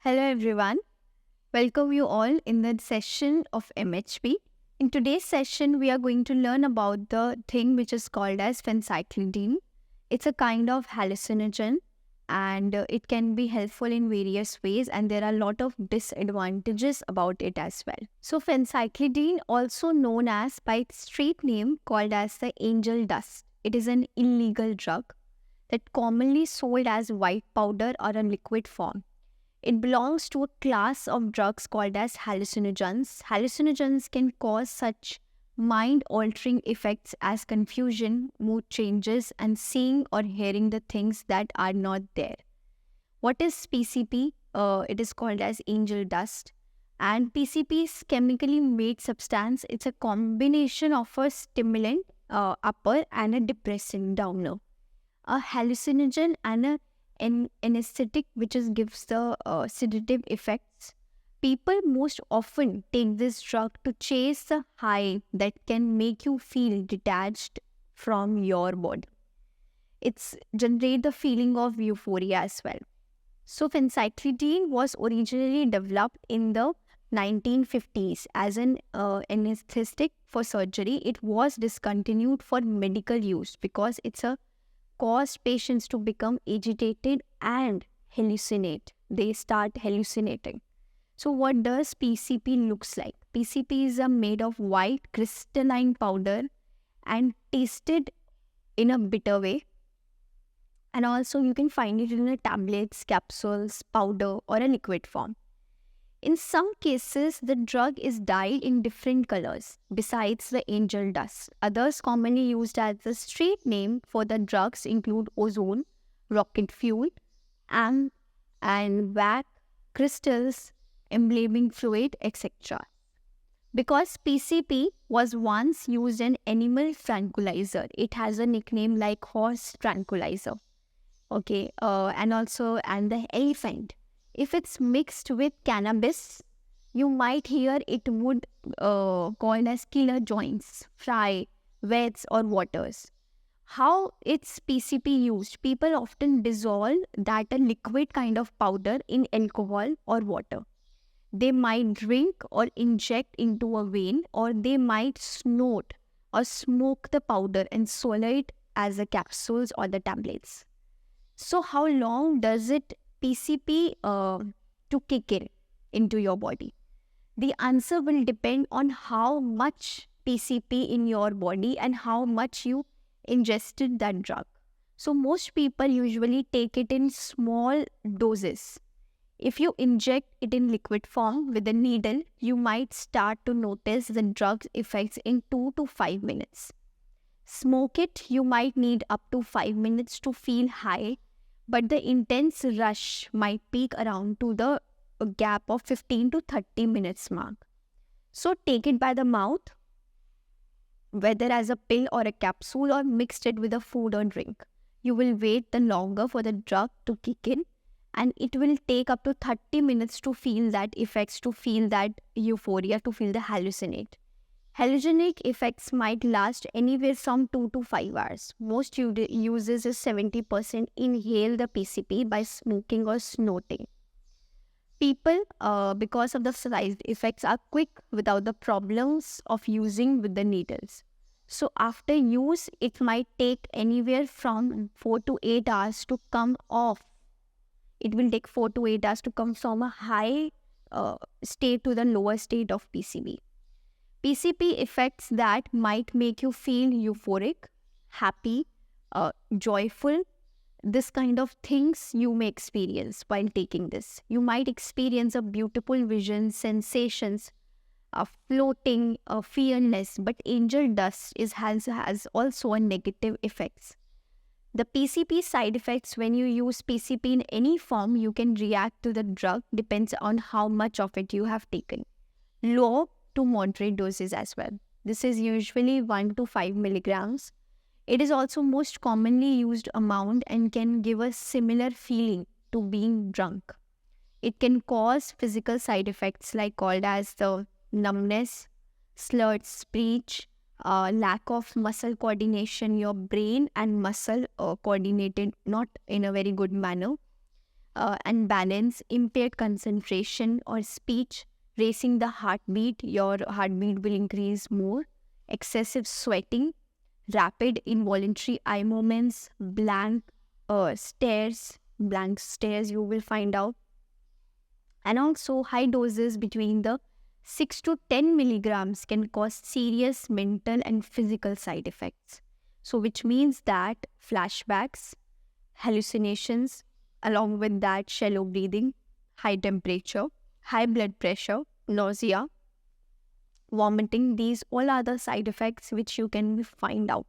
Hello everyone. Welcome you all in the session of MHP. In today's session, we are going to learn about the thing which is called as phencyclidine. It's a kind of hallucinogen and it can be helpful in various ways, and there are a lot of disadvantages about it as well. So phencyclidine, also known as by its street name called as the angel dust. It is an illegal drug that commonly sold as white powder or a liquid form. It belongs to a class of drugs called as hallucinogens. Hallucinogens can cause such mind-altering effects as confusion, mood changes, and seeing or hearing the things that are not there. What is PCP? It is called as angel dust. And PCP is chemically made substance. It's a combination of a stimulant, upper, and a depressant, downer. A hallucinogen and an anesthetic, which is gives the sedative effects. People most often take this drug to chase the high that can make you feel detached from your body. It's generate the feeling of euphoria as well. So phencyclidine was originally developed in the 1950s as an anesthetic for surgery. It was discontinued for medical use because it's a cause patients to become agitated and hallucinate. They start hallucinating. So what does PCP looks like? PCP is made of white crystalline powder and tasted in a bitter way. And also you can find it in a tablets, capsules, powder or a liquid form. In some cases, the drug is dyed in different colors besides the angel dust. Others commonly used as the street name for the drugs include ozone, rocket fuel, and wax, crystals, embalming fluid, etc. Because PCP was once used in animal tranquilizer, it has a nickname like horse tranquilizer. Okay, and the elephant. If it's mixed with cannabis, you might hear it would called as killer joints, fry, wets or waters. How it's PCP used? People often dissolve that a liquid kind of powder in alcohol or water. They might drink or inject into a vein, or they might snort or smoke the powder and swallow it as the capsules or the tablets. So how long does it PCP to kick in into your body? The answer will depend on how much PCP in your body and how much you ingested that drug. So most people usually take it in small doses. If you inject it in liquid form with a needle, you might start to notice the drug's effects in 2 to 5 minutes. Smoke it, you might need up to 5 minutes to feel high, but the intense rush might peak around to the gap of 15 to 30 minutes mark. So take it by the mouth, whether as a pill or a capsule or mixed it with a food or drink. You will wait the longer for the drug to kick in, and it will take up to 30 minutes to feel that effects, to feel that euphoria, to feel the hallucinate. Hallucinogenic effects might last anywhere from 2 to 5 hours. Most users is 70% inhale the PCP by smoking or snorting. People, because of the side effects, are quick without the problems of using with the needles. So after use, it might take anywhere from 4 to 8 hours to come off. It will take 4 to 8 hours to come from a high state to the lower state of PCP. PCP effects that might make you feel euphoric, happy, joyful. This kind of things you may experience while taking this. You might experience a beautiful vision, sensations, floating, fearless, but angel dust has also a negative effects. The PCP side effects, when you use PCP in any form, you can react to the drug, depends on how much of it you have taken. Low to moderate doses as well. This is usually 1 to 5 milligrams. It is also most commonly used amount and can give a similar feeling to being drunk. It can cause physical side effects like called as the numbness, slurred speech, lack of muscle coordination, your brain and muscle coordinated not in a very good manner. unbalance, impaired concentration or speech, racing the heartbeat, your heartbeat will increase more, excessive sweating, rapid involuntary eye movements, blank stares you will find out, and also high doses between the 6 to 10 milligrams can cause serious mental and physical side effects. So, which means that flashbacks, hallucinations, along with that shallow breathing, high temperature, high blood pressure, nausea, vomiting, these all are the side effects which you can find out.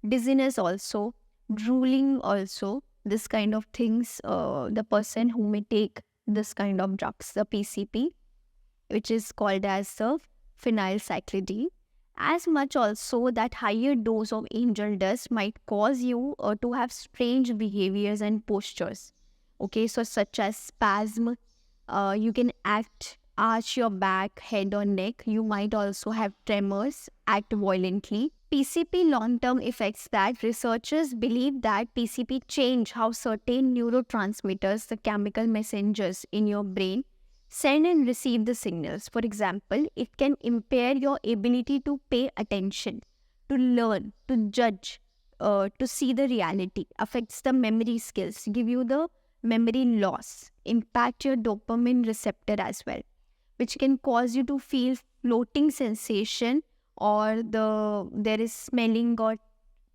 Dizziness also, drooling also, this kind of things, the person who may take this kind of drugs, the PCP, which is called as the phenylcyclidine, as much also that higher dose of angel dust might cause you to have strange behaviors and postures. Okay, so such as spasm, you can arch your back, head or neck. You might also have tremors, act violently. PCP long-term effects, that researchers believe that PCP change how certain neurotransmitters, the chemical messengers in your brain, send and receive the signals. For example, it can impair your ability to pay attention, to learn, to judge, to see the reality, affects the memory skills, give you the memory loss, impact your dopamine receptor as well, which can cause you to feel floating sensation, or there is smelling or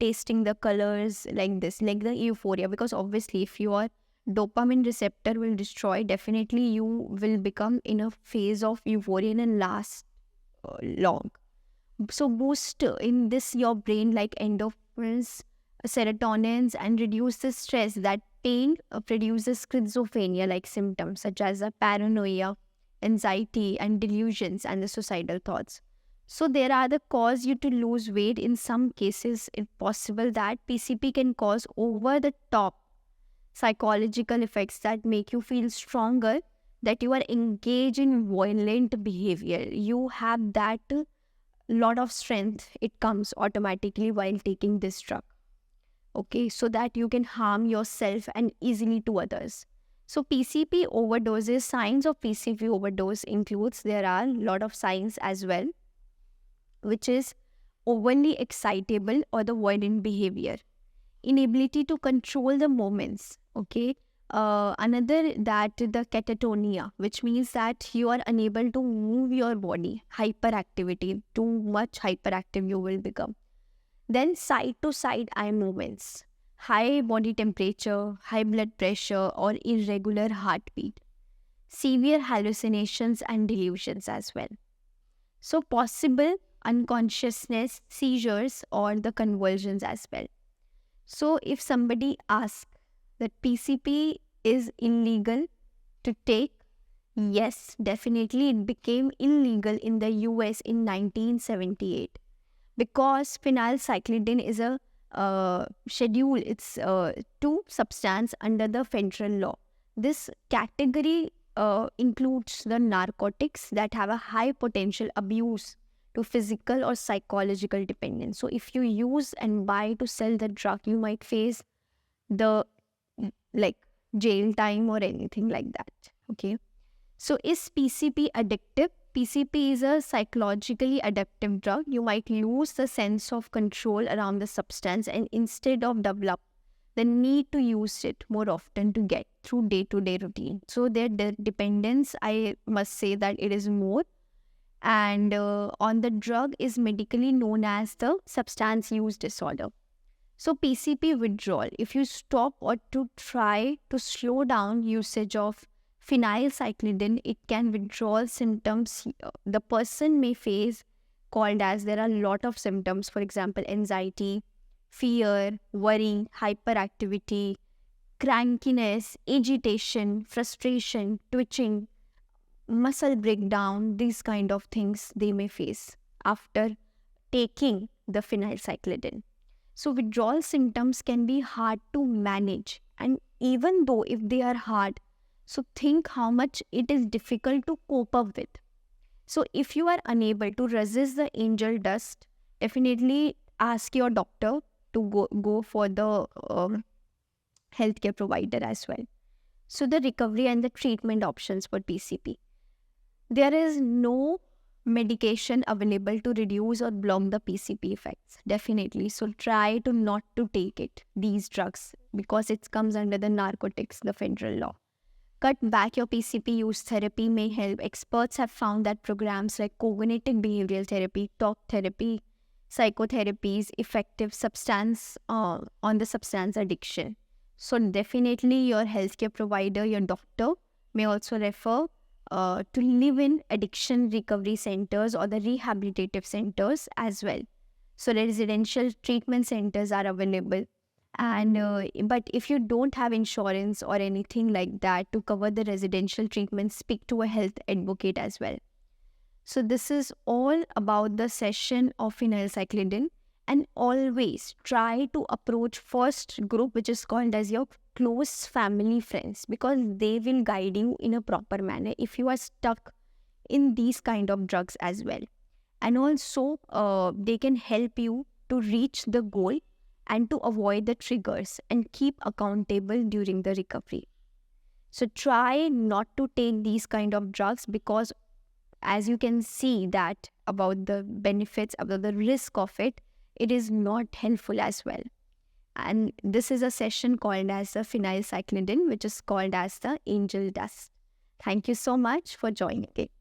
tasting the colors like this, like the euphoria. Because obviously if your dopamine receptor will destroy, definitely you will become in a phase of euphoria and last long. So boost in this your brain like endorphins, serotonins, and reduce the stress. That pain produces schizophrenia like symptoms such as a paranoia, anxiety and delusions, and the suicidal thoughts. So there are the cause you to lose weight. In some cases, it's possible that PCP can cause over the top psychological effects that make you feel stronger, that you are engaged in violent behavior. You have that lot of strength. It comes automatically while taking this drug. Okay, so that you can harm yourself and easily to others. So PCP overdoses, signs of PCP overdose includes, there are a lot of signs as well, which is overly excitable or the violent behavior, inability to control the moments. Okay, another that the catatonia, which means that you are unable to move your body, hyperactivity, too much hyperactive you will become. Then side to side eye movements, high body temperature, high blood pressure or irregular heartbeat, severe hallucinations and delusions as well. So possible unconsciousness, seizures or the convulsions as well. So if somebody asks that PCP is illegal to take, yes, definitely it became illegal in the US in 1978 because phenylcyclidine is a schedule, it's 2 substance under the federal law. This category includes the narcotics that have a high potential abuse to physical or psychological dependence. So if you use and buy to sell the drug, you might face the like jail time or anything like that. Okay. So is PCP addictive? PCP is a psychologically addictive drug. You might lose the sense of control around the substance and instead of develop the need to use it more often to get through day-to-day routine. So their dependence, I must say that it is more, and on the drug is medically known as the substance use disorder. So PCP withdrawal, if you stop or to try to slow down usage of phenylcyclidine, it can withdraw symptoms the person may face, called as, there are a lot of symptoms, for example, anxiety, fear, worry, hyperactivity, crankiness, agitation, frustration, twitching, muscle breakdown, these kind of things they may face after taking the phenylcyclidine. So withdrawal symptoms can be hard to manage, and even though if they are hard, so think how much it is difficult to cope up with. So if you are unable to resist the angel dust, definitely ask your doctor to go for the healthcare provider as well. So the recovery and the treatment options for PCP. There is no medication available to reduce or block the PCP effects. Definitely. So try to not to take these drugs, because it comes under the narcotics, the federal law. Cut back your PCP use. Therapy may help. Experts have found that programs like cognitive behavioral therapy, talk therapy, psychotherapies, effective substance on the substance addiction. So definitely your healthcare provider, your doctor may also refer to live-in addiction recovery centers or the rehabilitative centers as well. So residential treatment centers are available. And but if you don't have insurance or anything like that to cover the residential treatment, speak to a health advocate as well. So this is all about the session of phenylcyclidine, and always try to approach first group, which is called as your close family friends, because they will guide you in a proper manner if you are stuck in these kind of drugs as well. And also they can help you to reach the goal and to avoid the triggers and keep accountable during the recovery. So try not to take these kind of drugs, because as you can see that about the benefits, about the risk of it, it is not helpful as well. And this is a session called as the phenylcyclidine, which is called as the angel dust. Thank you so much for joining it.